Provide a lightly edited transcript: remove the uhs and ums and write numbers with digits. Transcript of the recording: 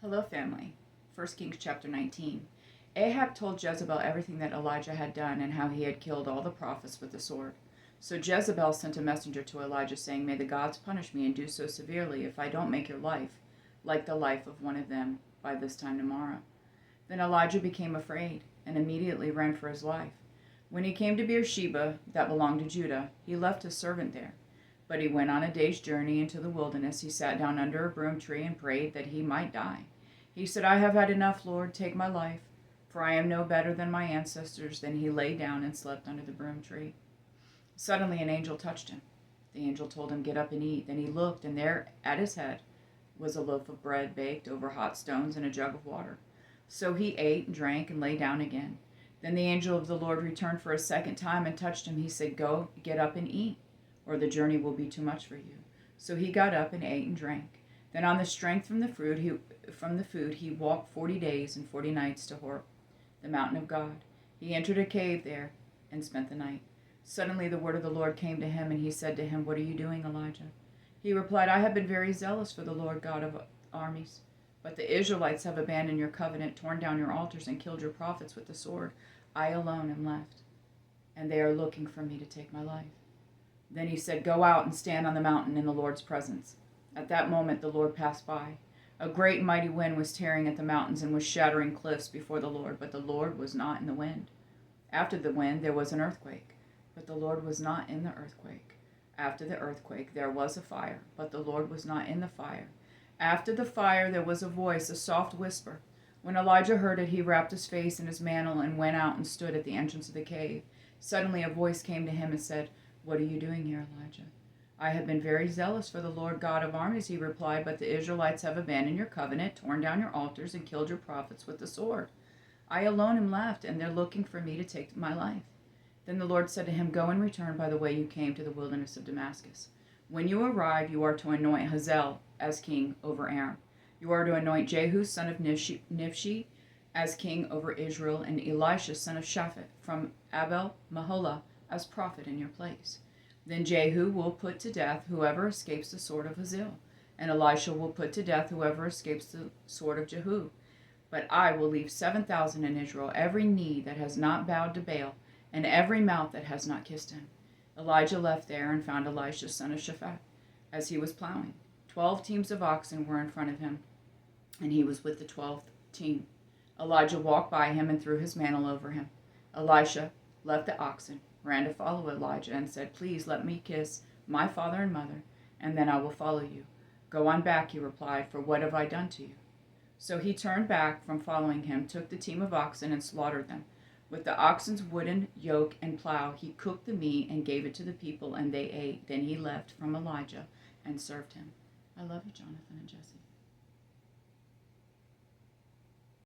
Hello, family. 1 Kings chapter 19. Ahab told Jezebel everything that Elijah had done and how he had killed all the prophets with the sword. So Jezebel sent a messenger to Elijah, saying, "May the gods punish me and do so severely if I don't make your life like the life of one of them by this time tomorrow." Then Elijah became afraid and immediately ran for his life. When he came to Beersheba, that belonged to Judah, he left his servant there. But he went on a day's journey into the wilderness. He sat down under a broom tree and prayed that he might die. He said, "I have had enough, Lord, take my life, for I am no better than my ancestors." Then he lay down and slept under the broom tree. Suddenly an angel touched him. The angel told him, "Get up and eat." Then he looked, and there at his head was a loaf of bread baked over hot stones and a jug of water. So he ate and drank and lay down again. Then the angel of the Lord returned for a second time and touched him. He said, "Go, get up and eat, or the journey will be too much for you." So he got up and ate and drank. Then on the strength from the food he walked 40 days and 40 nights to Horeb, the mountain of God. He entered a cave there and spent the night. Suddenly the word of the Lord came to him, and he said to him, "What are you doing, Elijah?" He replied, "I have been very zealous for the Lord God of armies. But the Israelites have abandoned your covenant, torn down your altars, and killed your prophets with the sword. I alone am left, and they are looking for me to take my life." Then he said, "Go out and stand on the mountain in the Lord's presence." At that moment the Lord passed by. A great and mighty wind was tearing at the mountains and was shattering cliffs before the Lord, but the Lord was not in the wind. After the wind there was an earthquake, but the Lord was not in the earthquake. After the earthquake there was a fire, but the Lord was not in the fire. After the fire there was a voice, a soft whisper. When Elijah heard it, he wrapped his face in his mantle and went out and stood at the entrance of the cave. Suddenly a voice came to him and said, "What are you doing here, Elijah?" "I have been very zealous for the Lord God of armies," he replied, "but the Israelites have abandoned your covenant, torn down your altars, and killed your prophets with the sword. I alone am left, and they're looking for me to take my life." Then the Lord said to him, "Go and return by the way you came to the wilderness of Damascus. When you arrive, you are to anoint Hazael as king over Aram. You are to anoint Jehu, son of Nimshi, as king over Israel, and Elisha, son of Shaphat, from Abel Maholah, as prophet in your place. Then Jehu will put to death whoever escapes the sword of Hazael, and Elisha will put to death whoever escapes the sword of Jehu. But I will leave 7,000 in Israel, every knee that has not bowed to Baal, and every mouth that has not kissed him." Elijah left there and found Elisha, son of Shaphat, as he was plowing. 12 teams of oxen were in front of him, and he was with the 12th team. Elijah walked by him and threw his mantle over him. Elisha left the oxen, ran to follow Elijah, and said, "Please let me kiss my father and mother, and then I will follow you." "Go on back," he replied, "for what have I done to you?" So he turned back from following him, took the team of oxen, and slaughtered them. With the oxen's wooden yoke and plow, he cooked the meat and gave it to the people, and they ate. Then he left from Elijah and served him. I love you, Jonathan and Jesse.